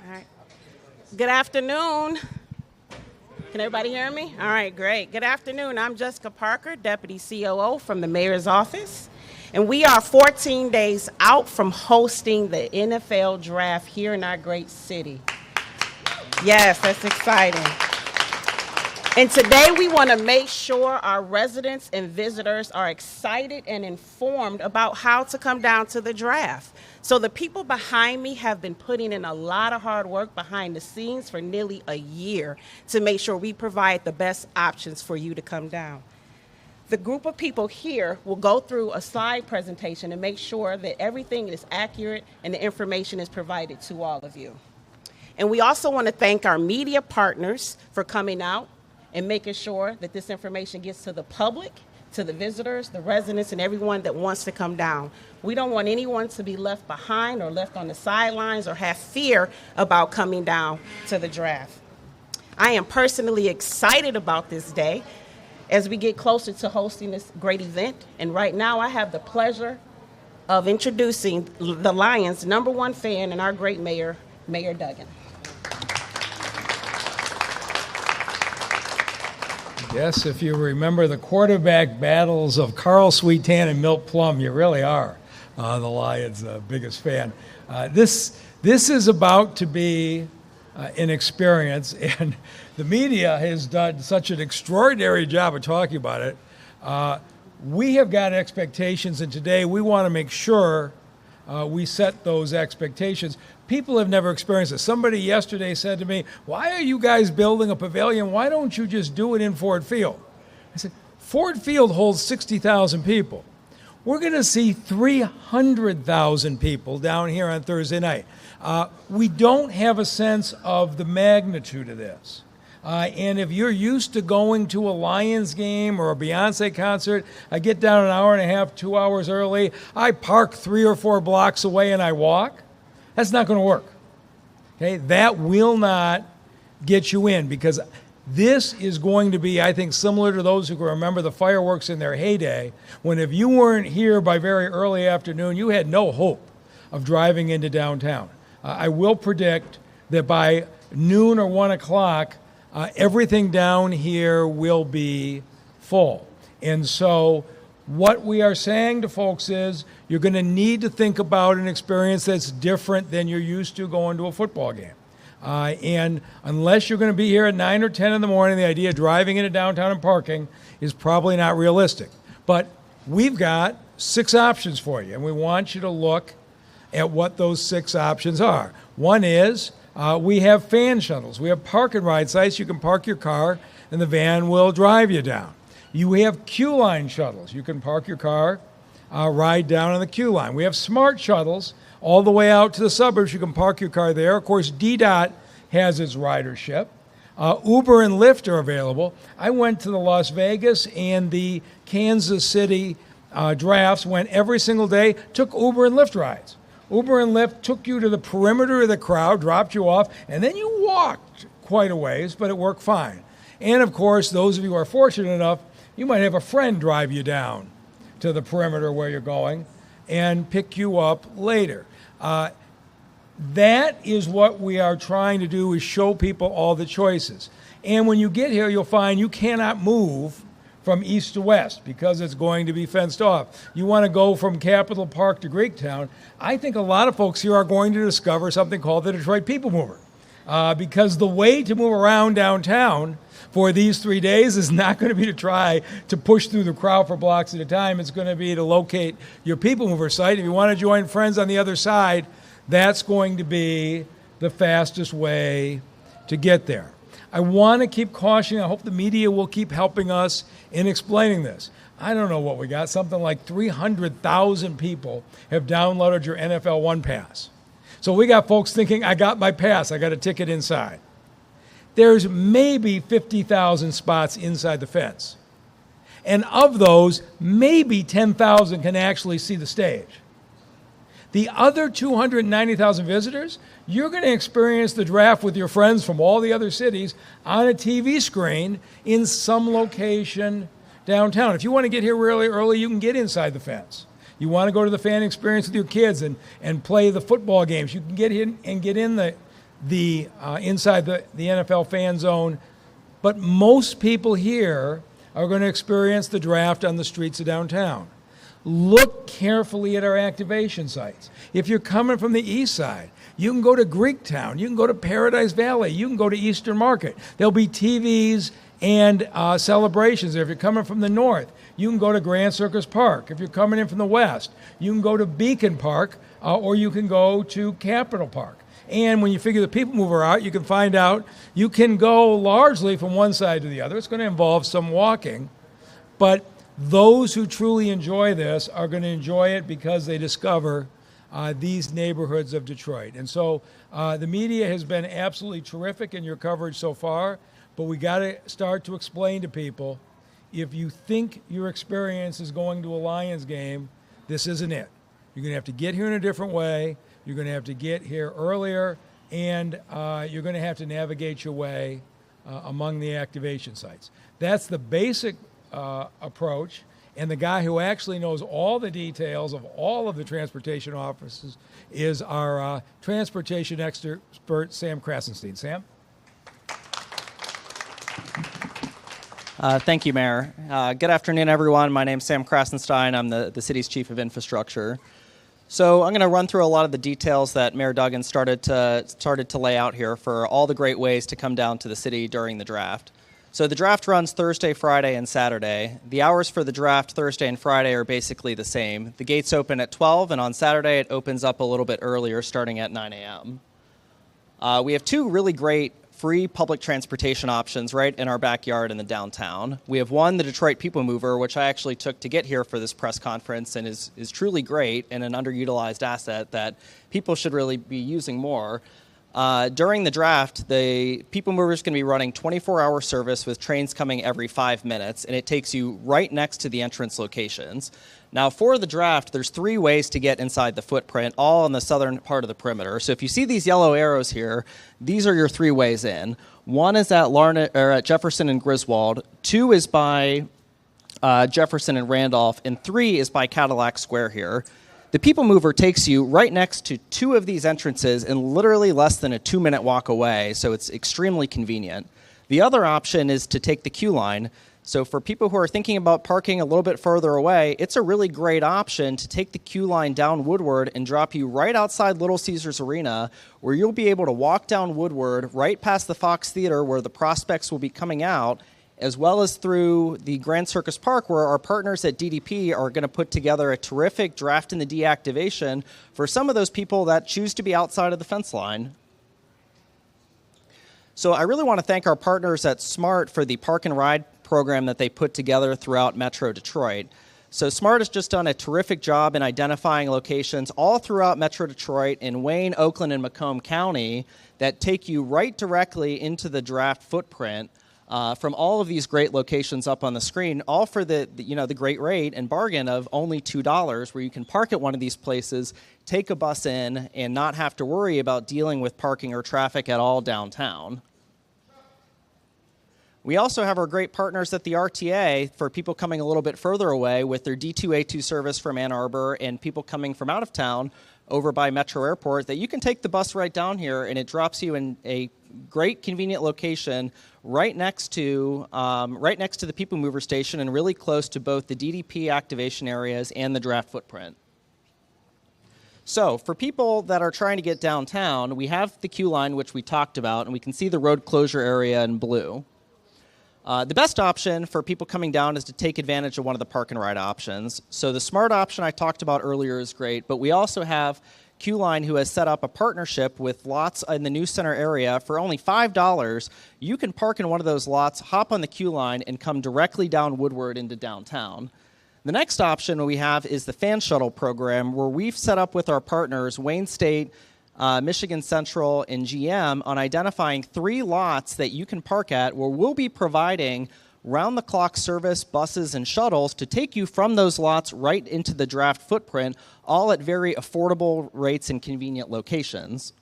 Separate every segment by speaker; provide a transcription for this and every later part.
Speaker 1: All right. Good afternoon. Can everybody hear me? All right, great. Good afternoon. I'm Jessica Parker, Deputy COO from the Mayor's Office. And we are 14 days out from hosting the NFL Draft here in our great city. Yes, that's exciting. And today we want to make sure our residents and visitors are excited and informed about how to come down to the draft. So the people behind me have been putting in a lot of hard work behind the scenes for nearly a year to make sure we provide the best options for you to come down. The group of people here will go through a slide presentation and make sure that everything is accurate and the information is provided to all of you. And we also want to thank our media partners for coming out and making sure that this information gets to the public, to the visitors, the residents, and everyone that wants to come down. We don't want anyone to be left behind or left on the sidelines or have fear about coming down to the draft. I am personally excited about this day as we get closer to hosting this great event. And right now I have the pleasure of introducing the Lions' #1 fan and our great mayor, Mayor Duggan.
Speaker 2: Yes, if you remember the quarterback battles of Carl Sweetan and Milt Plum, you really are the Lions' biggest fan. This is about to be an experience, and the media has done such an extraordinary job of talking about it. We have got expectations, and today we want to make sure we set those expectations. People have never experienced this. Somebody yesterday said to me, "Why are you guys building a pavilion? Why don't you just do it in Ford Field?" I said, Ford Field holds 60,000 people. We're going to see 300,000 people down here on Thursday night. We don't have a sense of the magnitude of this. And if you're used to going to a Lions game or a Beyonce concert, I get down an hour and a half, 2 hours early. I park 3 or 4 blocks away and I walk. That's not going to work. Okay, that will not get you in, because this is going to be, I think, similar to those who can remember the fireworks in their heyday, when if you weren't here by very early afternoon, you had no hope of driving into downtown. I will predict that by noon or 1 o'clock, everything down here will be full. And so what we are saying to folks is you're going to need to think about an experience that's different than you're used to going to a football game. And unless you're going to be here at 9 or 10 in the morning, the idea of driving into downtown and parking is probably not realistic. But we've got 6 options for you, and we want you to look at what those 6 options are. One is we have fan shuttles. We have park and ride sites. You can park your car, and the van will drive you down. You have queue line shuttles. You can park your car, ride down on the queue line. We have smart shuttles all the way out to the suburbs. You can park your car there. Of course, DDOT has its ridership. Uber and Lyft are available. I went to the Las Vegas and the Kansas City drafts, went every single day, took Uber and Lyft rides. Uber and Lyft took you to the perimeter of the crowd, dropped you off, and then you walked quite a ways, but it worked fine. And of course, those of you who are fortunate enough, you might have a friend drive you down to the perimeter where you're going and pick you up later. That is what we are trying to do, is show people all the choices. And when you get here, you'll find you cannot move from east to west because it's going to be fenced off. You want to go from Capitol Park to Greektown. I think a lot of folks here are going to discover something called the Detroit People Mover, because the way to move around downtown for these 3 days is not going to be to try to push through the crowd for blocks at a time. It's going to be to locate your People Mover site. If you want to join friends on the other side, that's going to be the fastest way to get there. I want to keep cautioning. I hope the media will keep helping us in explaining this. I don't know what we got. Something like 300,000 people have downloaded your NFL One Pass. So we got folks thinking, I got my pass, I got a ticket inside. There's maybe 50,000 spots inside the fence. And of those, maybe 10,000 can actually see the stage. The other 290,000 visitors, you're going to experience the draft with your friends from all the other cities on a TV screen in some location downtown. If you want to get here really early, you can get inside the fence. You want to go to the fan experience with your kids and play the football games, you can get in and get in the inside the NFL fan zone, but most people here are going to experience the draft on the streets of downtown. Look carefully at our activation sites. If you're coming from the east side, you can go to Greektown, you can go to Paradise Valley, you can go to Eastern Market. There'll be TVs and celebrations. If you're coming from the north, you can go to Grand Circus Park. If you're coming in from the west, you can go to Beacon Park or you can go to Capitol Park. And when you figure the people mover out, you can find out you can go largely from one side to the other. It's going to involve some walking, but those who truly enjoy this are going to enjoy it because they discover these neighborhoods of Detroit. And so the media has been absolutely terrific in your coverage so far, but we got to start to explain to people, if you think your experience is going to a Lions game, this isn't it. You're going to have to get here in a different way. You're going to have to get here earlier, and you're going to have to navigate your way among the activation sites. That's the basic approach, and the guy who actually knows all the details of all of the transportation offices is our transportation expert, Sam Krasenstein. Sam?
Speaker 3: Thank you, Mayor. Good afternoon, everyone. My name's Sam Krasenstein. I'm the city's chief of infrastructure. So I'm going to run through a lot of the details that Mayor Duggan started to lay out here for all the great ways to come down to the city during the draft. So the draft runs Thursday, Friday, and Saturday. The hours for the draft Thursday and Friday are basically the same. The gates open at 12, and on Saturday it opens up a little bit earlier, starting at 9 a.m. We have two really great free public transportation options right in our backyard in the downtown. We have one, the Detroit People Mover, which I actually took to get here for this press conference and is truly great and an underutilized asset that people should really be using more. During the draft, the People Mover is going to be running 24-hour service with trains coming every 5 minutes, and it takes you right next to the entrance locations. Now, for the draft, there's 3 ways to get inside the footprint, all on the southern part of the perimeter. So if you see these yellow arrows here, these are your 3 ways in. One is at Jefferson and Griswold. 2 is by Jefferson and Randolph, and 3 is by Cadillac Square here. The People Mover takes you right next to 2 of these entrances and literally less than a 2-minute walk away, so it's extremely convenient. The other option is to take the Q line. So for people who are thinking about parking a little bit further away, it's a really great option to take the Q line down Woodward and drop you right outside Little Caesars Arena, where you'll be able to walk down Woodward right past the Fox Theater where the prospects will be coming out, as well as through the Grand Circus Park, where our partners at DDP are going to put together a terrific draft in the deactivation for some of those people that choose to be outside of the fence line. So I really want to thank our partners at SMART for the Park and Ride program that they put together throughout Metro Detroit. So SMART has just done a terrific job in identifying locations all throughout Metro Detroit in Wayne, Oakland, and Macomb County that take you right directly into the draft footprint from all of these great locations up on the screen, all for the great rate and bargain of only $2, where you can park at one of these places, take a bus in, and not have to worry about dealing with parking or traffic at all downtown. We also have our great partners at the RTA for people coming a little bit further away with their D2A2 service from Ann Arbor, and people coming from out of town over by Metro Airport, that you can take the bus right down here and it drops you in a great convenient location right next to the People Mover station and really close to both the DDP activation areas and the draft footprint. So for people that are trying to get downtown, we have the Q line, which we talked about, and we can see the road closure area in blue. The best option for people coming down is to take advantage of one of the park and ride options. So the SMART option I talked about earlier is great, but we also have Q Line, who has set up a partnership with lots in the News Center area. For only $5, you can park in one of those lots, hop on the Q Line, and come directly down Woodward into downtown. The next option we have is the Fan Shuttle program, where we've set up with our partners, Wayne State, Michigan Central, and GM, on identifying 3 lots that you can park at, where we'll be providing round-the-clock service, buses, and shuttles to take you from those lots right into the draft footprint, all at very affordable rates and convenient locations.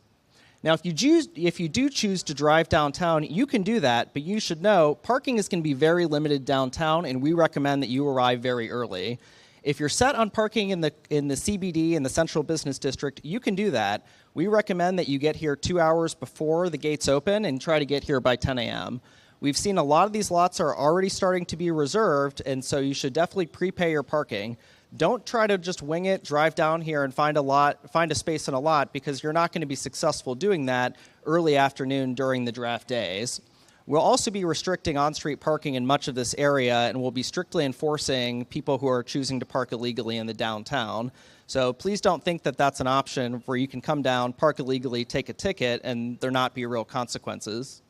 Speaker 3: Now, if you do choose to drive downtown, you can do that, but you should know parking is going to be very limited downtown, and we recommend that you arrive very early. If you're set on parking in the CBD, in the Central Business District, you can do that. We recommend that you get here 2 hours before the gates open and try to get here by 10 a.m. We've seen a lot of these lots are already starting to be reserved, and so you should definitely prepay your parking. Don't try to just wing it, drive down here and find a space in a lot, because you're not going to be successful doing that early afternoon during the draft days. We'll also be restricting on-street parking in much of this area, and we'll be strictly enforcing people who are choosing to park illegally in the downtown. So please don't think that that's an option where you can come down, park illegally, take a ticket, and there not be real consequences.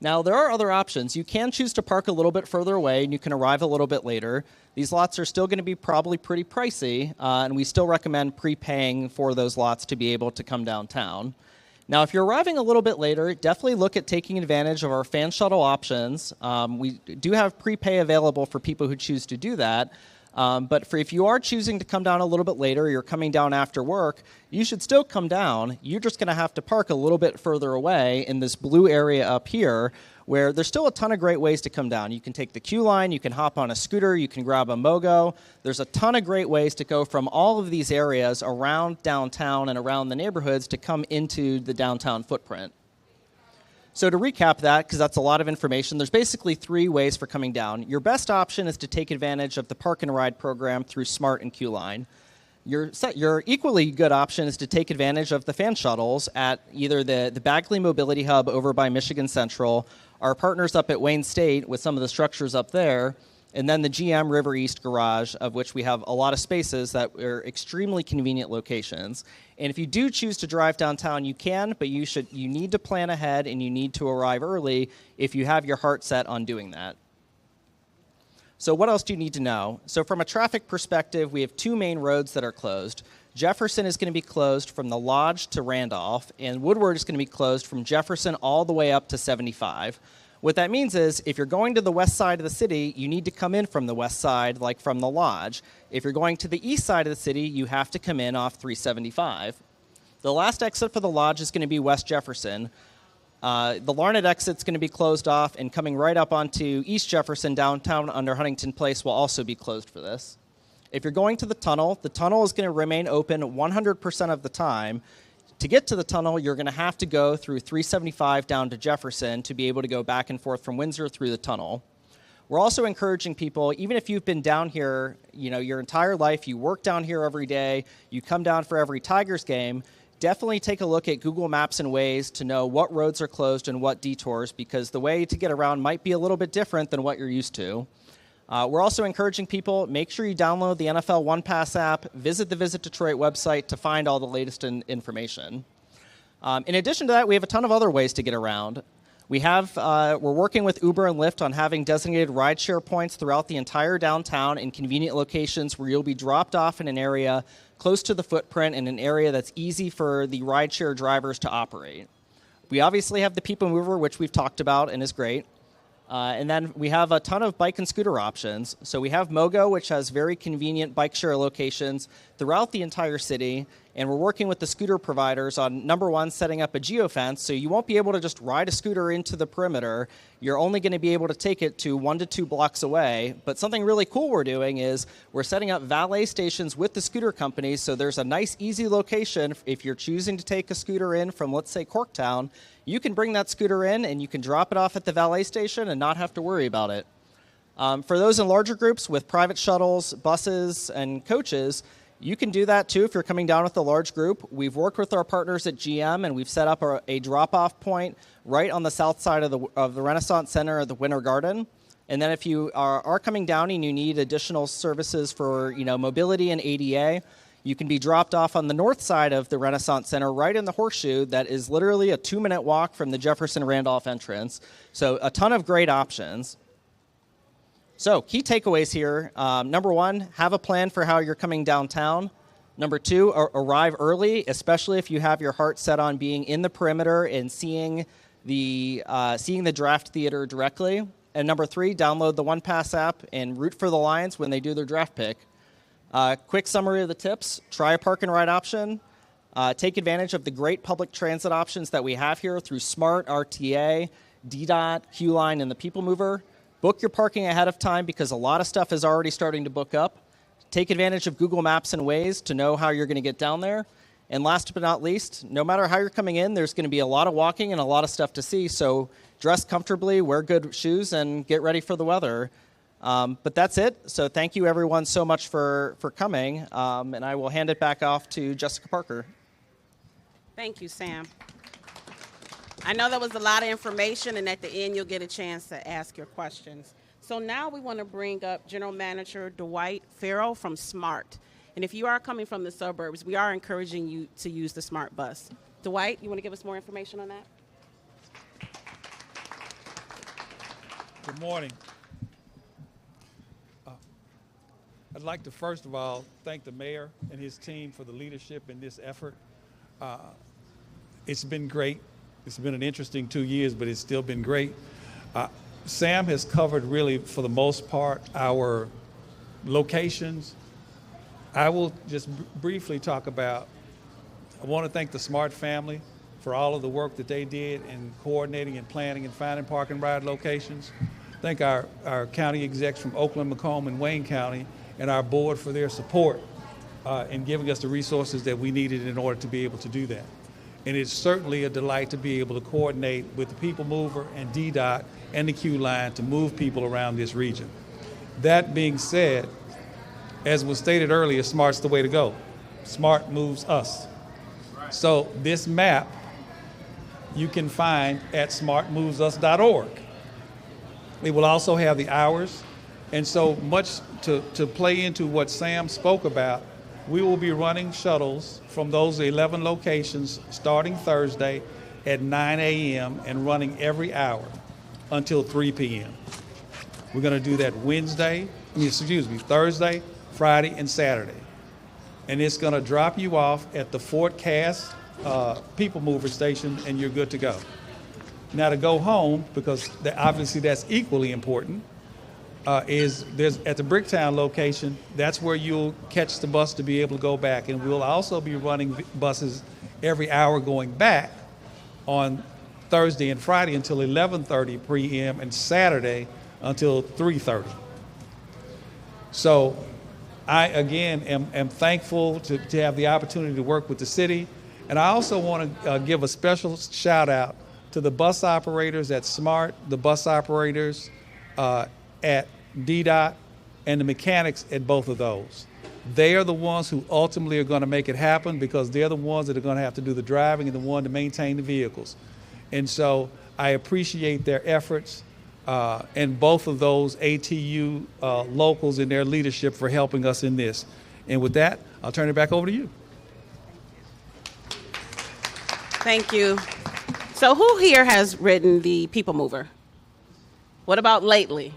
Speaker 3: Now, there are other options. You can choose to park a little bit further away, and you can arrive a little bit later. These lots are still going to be probably pretty pricey, and we still recommend prepaying for those lots to be able to come downtown. Now, if you're arriving a little bit later, definitely look at taking advantage of our fan shuttle options. We do have prepay available for people who choose to do that. But if you are choosing to come down a little bit later, you're coming down after work, you should still come down. You're just going to have to park a little bit further away in this blue area up here, where there's still a ton of great ways to come down. You can take the Q line, you can hop on a scooter, you can grab a MOGO. There's a ton of great ways to go from all of these areas around downtown and around the neighborhoods to come into the downtown footprint. So to recap that, because that's a lot of information, there's basically 3 ways for coming down. Your best option is to take advantage of the Park and Ride program through SMART and Q line. Your equally good option is to take advantage of the fan shuttles at either the Bagley Mobility Hub over by Michigan Central, our partners up at Wayne State with some of the structures up there, and then the GM River East Garage, of which we have a lot of spaces that are extremely convenient locations. And if you do choose to drive downtown, you can, but you need to plan ahead and you need to arrive early if you have your heart set on doing that. So what else do you need to know? So from a traffic perspective, we have 2 main roads that are closed. Jefferson is going to be closed from the Lodge to Randolph, and Woodward is going to be closed from Jefferson all the way up to 75. What that means is if you're going to the west side of the city, you need to come in from the west side, like from the Lodge. If you're going to the east side of the city, you have to come in off 375. The last exit for the Lodge is going to be West Jefferson. The Larned exit is going to be closed off, and coming right up onto East Jefferson downtown under Huntington Place will also be closed for this. If you're going to the tunnel is going to remain open 100% of the time. To get to the tunnel, you're going to have to go through 375 down to Jefferson to be able to go back and forth from Windsor through the tunnel. We're also encouraging people, even if you've been down here, your entire life, you work down here every day, you come down for every Tigers game, definitely take a look at Google Maps and Waze to know what roads are closed and what detours, because the way to get around might be a little bit different than what you're used to. We're also encouraging people, make sure you download the NFL One Pass app, visit the Visit Detroit website to find all the latest information. In addition to that, we have a ton of other ways to get around. We're working with Uber and Lyft on having designated rideshare points throughout the entire downtown in convenient locations where you'll be dropped off in an area close to the footprint in an area that's easy for the rideshare drivers to operate. We obviously have the People Mover, which we've talked about and is great. And then we have a ton of bike and scooter options. So we have MOGO, which has very convenient bike share locations throughout the entire city. And we're working with the scooter providers on, number one, setting up a geofence. So you won't be able to just ride a scooter into the perimeter. You're only going to be able to take it to 1 to 2 blocks away. But something really cool we're doing is we're setting up valet stations with the scooter companies. So there's a nice, easy location. If you're choosing to take a scooter in from, let's say, Corktown, you can bring that scooter in and you can drop it off at the valet station and not have to worry about it. For those in larger groups with private shuttles, buses, and coaches, you can do that too if you're coming down with a large group. We've worked with our partners at GM and we've set up a drop-off point right on the south side of the Renaissance Center of the Winter Garden. And then if you are coming down and you need additional services for mobility and ADA, you can be dropped off on the north side of the Renaissance Center right in the Horseshoe that is literally a 2-minute walk from the Jefferson-Randolph entrance. So a ton of great options. So key takeaways here. Number one, have a plan for how you're coming downtown. Number two, arrive early, especially if you have your heart set on being in the perimeter and seeing the draft theater directly. And number three, download the One Pass app and root for the Lions when they do their draft pick. Quick summary of the tips. Try a park and ride option. Take advantage of the great public transit options that we have here through SMART, RTA, DDOT, Q-Line, and the People Mover. Book your parking ahead of time because a lot of stuff is already starting to book up. Take advantage of Google Maps and Waze to know how you're going to get down there. And last but not least, no matter how you're coming in, there's going to be a lot of walking and a lot of stuff to see. So dress comfortably, wear good shoes, and get ready for the weather. But that's it. So thank you, everyone, so much for coming. And I will hand it back off to Jessica Parker.
Speaker 1: Thank you, Sam. I know that was a lot of information, and at the end, you'll get a chance to ask your questions. So now we want to bring up General Manager Dwight Farrell from SMART. And if you are coming from the suburbs, we are encouraging you to use the SMART bus. Dwight, you want to give us more information on that?
Speaker 4: Good morning. I'd like to first of all thank the mayor and his team for the leadership in this effort. It's been great. It's been an interesting 2 years, but it's still been great. Sam has covered really, for the most part, our locations. I will just briefly talk about, I want to thank the SMART family for all of the work that they did in coordinating and planning and finding park and ride locations. Thank our county execs from Oakland, Macomb, and Wayne County, and our board for their support in giving us the resources that we needed in order to be able to do that. And it's certainly a delight to be able to coordinate with the People Mover and DDOT and the Q Line to move people around this region. That being said, as was stated earlier, SMART's the way to go. SMART moves us. So this map you can find at smartmovesus.org. It will also have the hours. And so much to play into what Sam spoke about, we will be running shuttles from those 11 locations starting Thursday at 9 a.m. and running every hour until 3 p.m. We're going to do that Thursday, Friday, and Saturday. And it's going to drop you off at the Fort Cass People Mover station, and you're good to go. Now to go home, because obviously that's equally important, is there's at the Bricktown location, that's where you'll catch the bus to be able to go back. And we'll also be running buses every hour going back on Thursday and Friday until 11:30 p.m. and Saturday until 3:30. So I, again, am thankful to have the opportunity to work with the city. And I also want to give a special shout out to the bus operators at SMART, the bus operators at DDOT, and the mechanics at both of those. They are the ones who ultimately are going to make it happen, because they're the ones that are going to have to do the driving and the one to maintain the vehicles. And so I appreciate their efforts and both of those ATU locals and their leadership for helping us in this. And with that, I'll turn it back over to you.
Speaker 1: Thank you. So who here has ridden the People Mover? What about lately?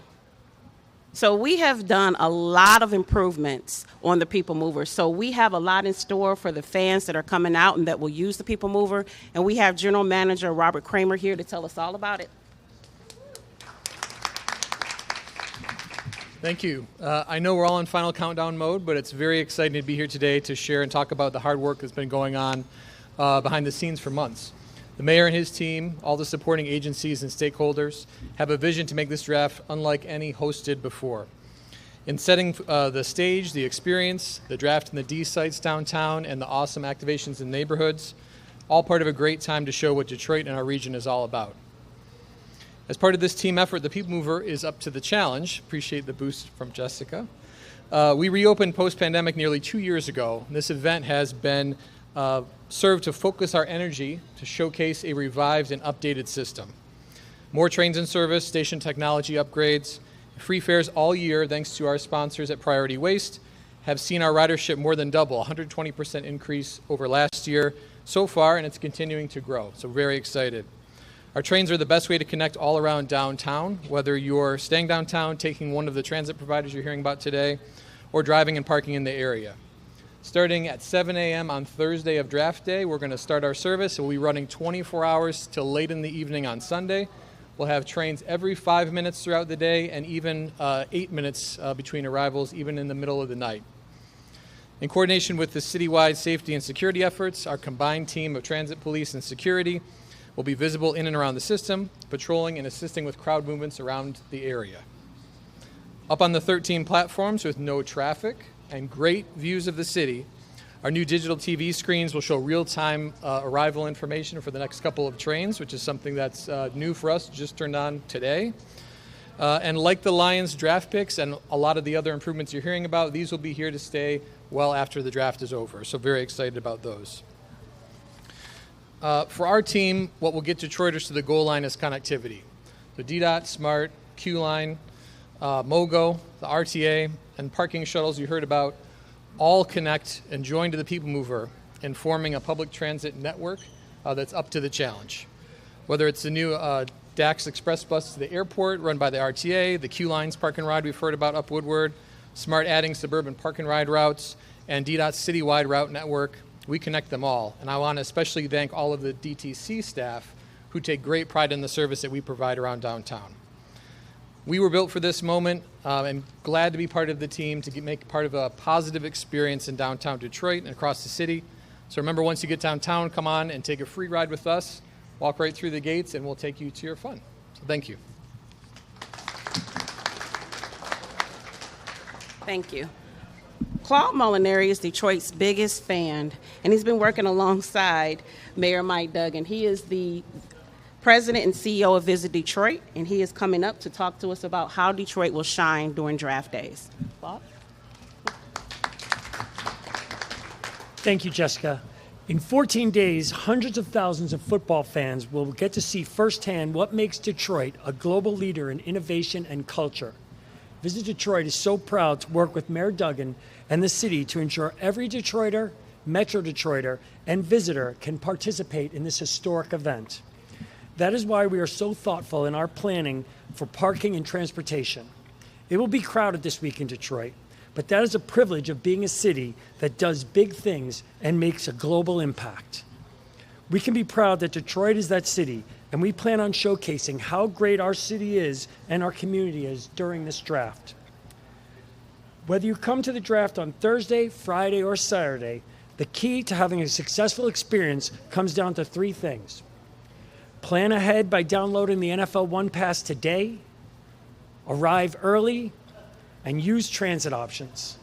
Speaker 1: So we have done a lot of improvements on the People Mover. So we have a lot in store for the fans that are coming out and that will use the People Mover. And we have General Manager Robert Kramer here to tell us all about it.
Speaker 5: Thank you. I know we're all in final countdown mode, but it's very exciting to be here today to share and talk about the hard work that's been going on behind the scenes for months. The mayor and his team, all the supporting agencies and stakeholders, have a vision to make this draft unlike any hosted before. In setting the stage, the experience, the draft in the D sites downtown, and the awesome activations in neighborhoods, all part of a great time to show what Detroit and our region is all about. As part of this team effort, the People Mover is up to the challenge. Appreciate the boost from Jessica. We reopened post-pandemic nearly 2 years ago. This event has been served to focus our energy to showcase a revived and updated system. More trains in service, station technology upgrades, free fares all year thanks to our sponsors at Priority Waste have seen our ridership more than double, 120% increase over last year so far, and it's continuing to grow, so very excited. Our trains are the best way to connect all around downtown, whether you're staying downtown, taking one of the transit providers you're hearing about today, or driving and parking in the area. Starting at 7 a.m. on Thursday of draft day, we're going to start our service. We'll be running 24 hours till late in the evening on Sunday. We'll have trains every 5 minutes throughout the day and even 8 minutes between arrivals, even in the middle of the night. In coordination with the citywide safety and security efforts, our combined team of transit police and security will be visible in and around the system, patrolling and assisting with crowd movements around the area. Up on the 13 platforms with no traffic, and great views of the city. Our new digital TV screens will show real-time arrival information for the next couple of trains, which is something that's new for us, just turned on today. And like the Lions draft picks and a lot of the other improvements you're hearing about, these will be here to stay well after the draft is over. So very excited about those. For our team, what will get Detroiters to the goal line is connectivity. The DDOT, SMART, Q-Line, MOGO, the RTA, and parking shuttles you heard about all connect and join to the People Mover in forming a public transit network that's up to the challenge. Whether it's the new DAX Express bus to the airport run by the RTA, the Q-Lines park and ride we've heard about up Woodward, SMART adding suburban park and ride routes, and DDOT's citywide route network, we connect them all. And I want to especially thank all of the DTC staff who take great pride in the service that we provide around downtown. We were built for this moment and glad to be part of the team to make part of a positive experience in downtown Detroit and across the city. So remember, once you get downtown, come on and take a free ride with us. Walk right through the gates and we'll take you to your fun. So thank you.
Speaker 1: Thank you. Claude Molinari is Detroit's biggest fan, and he's been working alongside Mayor Mike Duggan. He is the President and CEO of Visit Detroit, and he is coming up to talk to us about how Detroit will shine during draft days. Bob?
Speaker 6: Thank you, Jessica. In 14 days, hundreds of thousands of football fans will get to see firsthand what makes Detroit a global leader in innovation and culture. Visit Detroit is so proud to work with Mayor Duggan and the city to ensure every Detroiter, Metro Detroiter, and visitor can participate in this historic event. That is why we are so thoughtful in our planning for parking and transportation. It will be crowded this week in Detroit, but that is a privilege of being a city that does big things and makes a global impact. We can be proud that Detroit is that city, and we plan on showcasing how great our city is and our community is during this draft. Whether you come to the draft on Thursday, Friday, or Saturday, the key to having a successful experience comes down to three things. Plan ahead by downloading the NFL One Pass today, arrive early, and use transit options.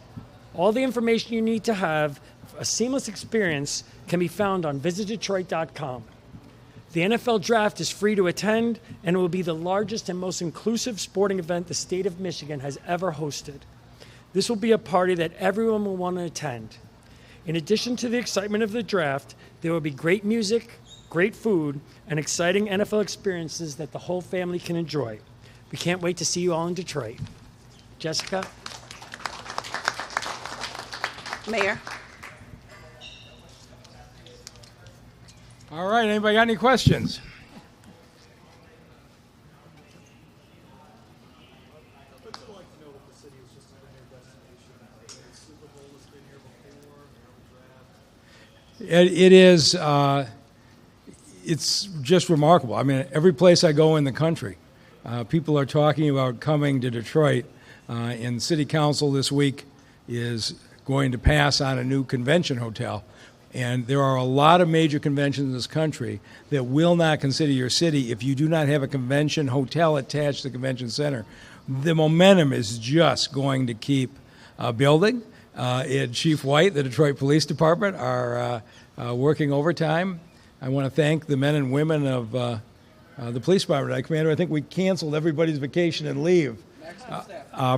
Speaker 6: All the information you need to have a seamless experience can be found on visitdetroit.com. The NFL Draft is free to attend, and it will be the largest and most inclusive sporting event the state of Michigan has ever hosted. This will be a party that everyone will want to attend. In addition to the excitement of the draft, there will be great music, great food, and exciting NFL experiences that the whole family can enjoy. We can't wait to see you all in Detroit. Jessica?
Speaker 1: Mayor?
Speaker 2: All right, anybody got any questions? It is, it's just remarkable. I mean, every place I go in the country, people are talking about coming to Detroit, and City Council this week is going to pass on a new convention hotel. And there are a lot of major conventions in this country that will not consider your city if you do not have a convention hotel attached to the convention center. The momentum is just going to keep building. And Chief White, the Detroit Police Department, are working overtime. I want to thank the men and women of the police department. Commander, I think we canceled everybody's vacation and leave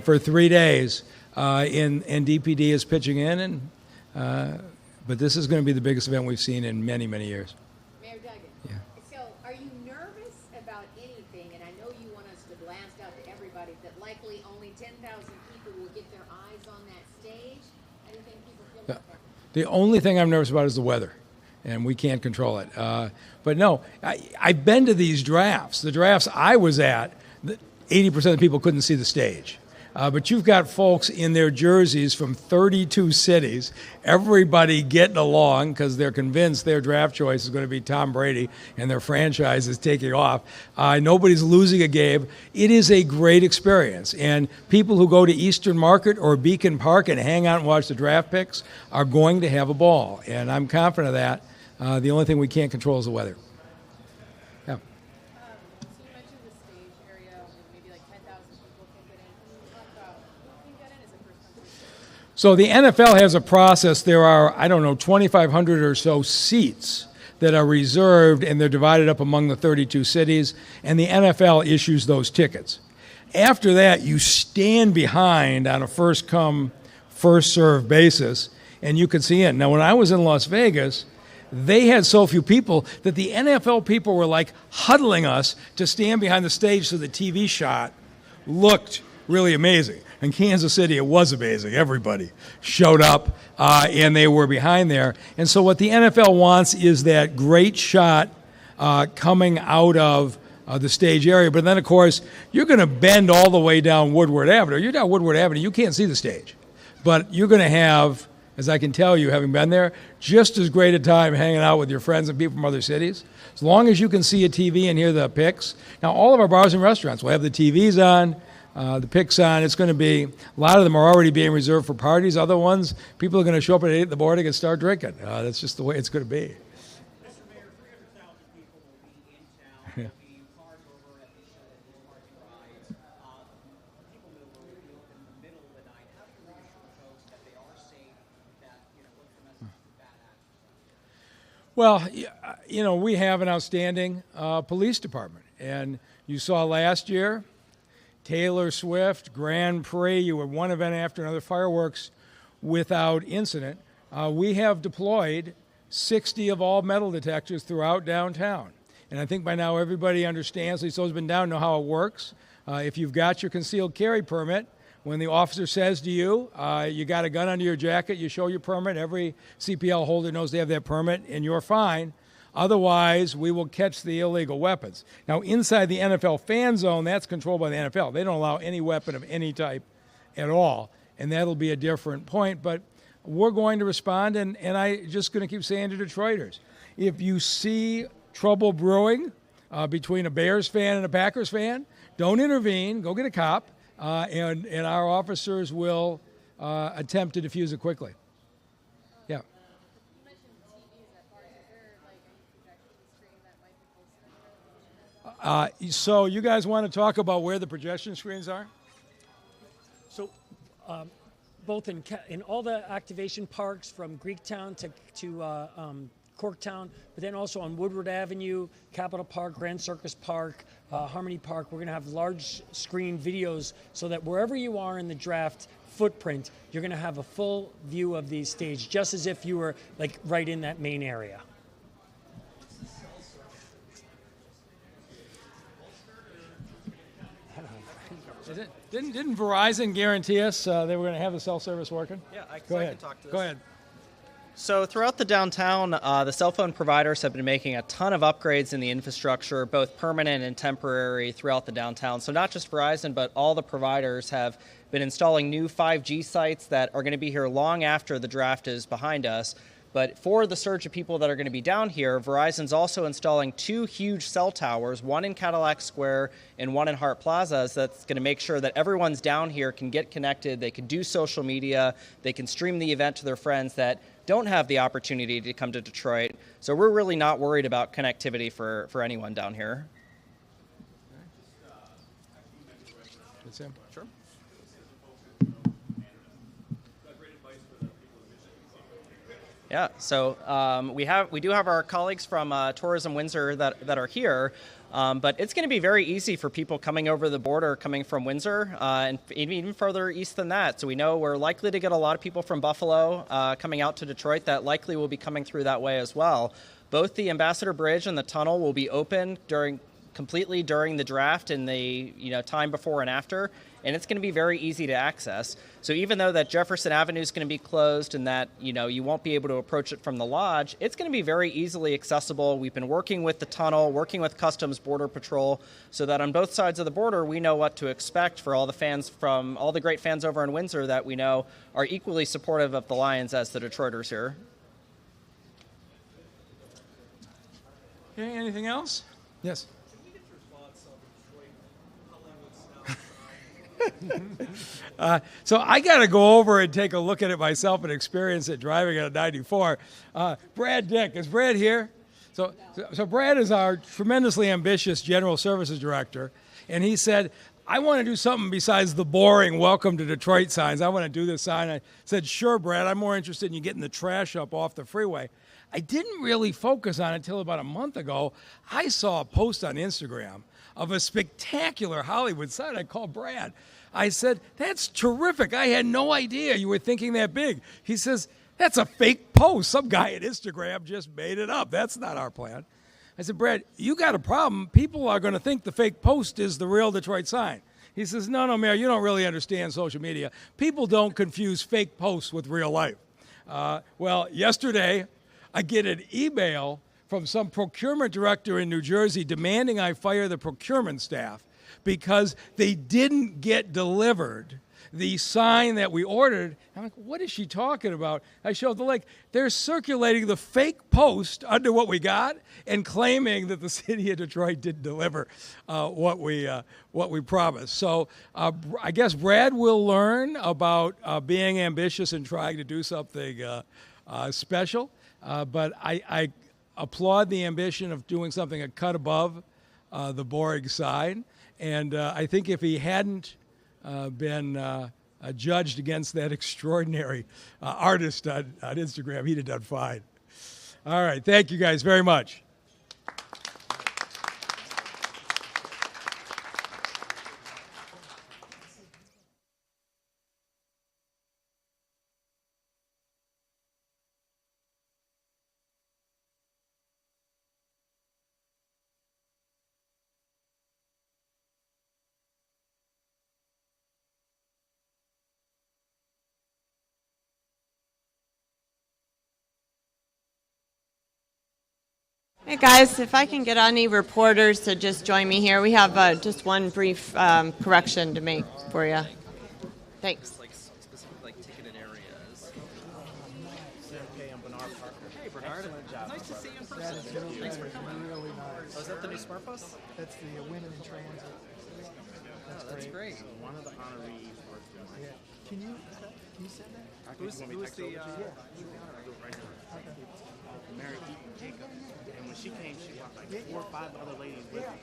Speaker 2: for 3 days. And DPD is pitching in, but this is going to be the biggest event we've seen in many, many years.
Speaker 7: Mayor Duggan.
Speaker 2: Yeah.
Speaker 7: So are you nervous about anything? And I know you want us to blast out to everybody that likely only 10,000 people will get their eyes on that stage. How do you think people feel about that?
Speaker 2: The only thing I'm nervous about is the weather, and we can't control it. But no, I've been to these drafts. The drafts I was at, 80% of the people couldn't see the stage. But you've got folks in their jerseys from 32 cities, everybody getting along because they're convinced their draft choice is going to be Tom Brady and their franchise is taking off. Nobody's losing a game. It is a great experience. And people who go to Eastern Market or Beacon Park and hang out and watch the draft picks are going to have a ball. And I'm confident of that. The only thing we can't control is the weather. Yeah.
Speaker 7: So you mentioned the stage area, maybe like 10,000 people can get in. Can you talk about who can get in? Is it first come, first served?
Speaker 2: So the NFL has a process. There are, 2,500 or so seats that are reserved, and they're divided up among the 32 cities, and the NFL issues those tickets. After that, you stand behind on a first-come, first-served basis, and you can see in. Now, when I was in Las Vegas, they had so few people that the NFL people were like huddling us to stand behind the stage so the TV shot looked really amazing. In Kansas City, it was amazing. Everybody showed up, and they were behind there. And so what the NFL wants is that great shot coming out of the stage area. But then, of course, you're going to bend all the way down Woodward Avenue. You're down Woodward Avenue, you can't see the stage. But you're going to have, as I can tell you, having been there, just as great a time hanging out with your friends and people from other cities. As long as you can see a TV and hear the picks. Now, all of our bars and restaurants will have the TVs on, the picks on. It's going to be, a lot of them are already being reserved for parties. Other ones, people are going to show up at 8 in the morning and start drinking. That's just the way it's going to be.
Speaker 8: Mr. Mayor, 300,000 people will be in town. There'll be cars over at the Shuttle Parking Rides. People will be open in the middle of the night. How do you reassure folks that they are safe, that, what's the message to bad actors?
Speaker 2: Well, we have an outstanding police department. And you saw last year, Taylor Swift, Grand Prix, you were one event after another, fireworks without incident. We have deployed 60 of all metal detectors throughout downtown. And I think by now everybody understands, at least those who've been down know how it works. If you've got your concealed carry permit, when the officer says to you, you got a gun under your jacket, you show your permit, every CPL holder knows they have that permit, and you're fine. Otherwise, we will catch the illegal weapons. Now, inside the NFL fan zone, that's controlled by the NFL. They don't allow any weapon of any type at all, and that'll be a different point. But we're going to respond, and I'm just going to keep saying to Detroiters, if you see trouble brewing between a Bears fan and a Packers fan, don't intervene. Go get a cop, and our officers will attempt to defuse it quickly. Yeah. So you guys want to talk about where the projection screens are?
Speaker 6: So, both in all the activation parks from Greektown to Corktown, but then also on Woodward Avenue, Capitol Park, Grand Circus Park, Harmony Park, we're going to have large screen videos so that wherever you are in the draft footprint, you're going to have a full view of the stage, just as if you were like right in that main area.
Speaker 2: Didn't Verizon guarantee us they were going to have the cell service working?
Speaker 3: Yeah, I
Speaker 2: Go
Speaker 3: can
Speaker 2: ahead.
Speaker 3: talk to this.
Speaker 2: Go ahead.
Speaker 3: So throughout the downtown, the cell phone providers have been making a ton of upgrades in the infrastructure, both permanent and temporary, throughout the downtown. So not just Verizon, but all the providers have been installing new 5G sites that are going to be here long after the draft is behind us. But for the surge of people that are going to be down here, Verizon's also installing 2 huge cell towers, one in Cadillac Square and one in Hart Plaza. That's going to make sure that everyone's down here can get connected, they can do social media, they can stream the event to their friends that don't have the opportunity to come to Detroit. So we're really not worried about connectivity for anyone down here.
Speaker 2: Sure.
Speaker 3: Yeah, so we do have our colleagues from Tourism Windsor that are here, but it's going to be very easy for people coming over the border, coming from Windsor, and even further east than that. So we know we're likely to get a lot of people from Buffalo coming out to Detroit that likely will be coming through that way as well. Both the Ambassador Bridge and the tunnel will be open completely during the draft and the time before and after, and it's going to be very easy to access. So even though that Jefferson Avenue is going to be closed and that you won't be able to approach it from the lodge, it's going to be very easily accessible. We've been working with the tunnel, working with Customs Border Patrol, so that on both sides of the border we know what to expect for all the fans, from all the great fans over in Windsor that we know are equally supportive of the Lions as the Detroiters here.
Speaker 2: Okay, anything else? Yes. So I got to go over and take a look at it myself and experience it driving at a 94. Brad Dick, is Brad here? So Brad is our tremendously ambitious General Services Director, and he said, I want to do something besides the boring welcome to Detroit signs. I want to do this sign. I said, sure, Brad, I'm more interested in you getting the trash up off the freeway. I didn't really focus on it until about a month ago. I saw a post on Instagram of a spectacular Hollywood sign. I called Brad. I said, that's terrific. I had no idea you were thinking that big. He says, that's a fake post. Some guy at Instagram just made it up. That's not our plan. I said, Brad, you got a problem. People are going to think the fake post is the real Detroit sign. He says, no, Mayor, you don't really understand social media. People don't confuse fake posts with real life. Well, yesterday, I get an email from some procurement director in New Jersey demanding I fire the procurement staff because they didn't get delivered the sign that we ordered. I'm like, what is she talking about? I showed the link. They're circulating the fake post under what we got and claiming that the city of Detroit didn't deliver what we promised. So I guess Brad will learn about being ambitious and trying to do something special. But I applaud the ambition of doing something a cut above the boring sign. And I think if he hadn't been judged against that extraordinary artist on Instagram, he'd have done fine. All right. Thank you guys very much.
Speaker 9: Hey guys, if I can get any reporters to just join me here, we have just one brief correction to make for you. Thanks.
Speaker 3: Like specific like ticketed areas. Hey Bernard, nice to see you in person. Thanks for coming. Oh, is that the new Smart Bus?
Speaker 10: That's the women in transit.
Speaker 3: Oh, that's great.
Speaker 11: One of the honorees works in my
Speaker 10: Can you send that?
Speaker 3: Who's the
Speaker 11: right now. Mary Eaton Jacob. And when she came, she brought like 4 or 5 other ladies with her.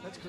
Speaker 10: That's great.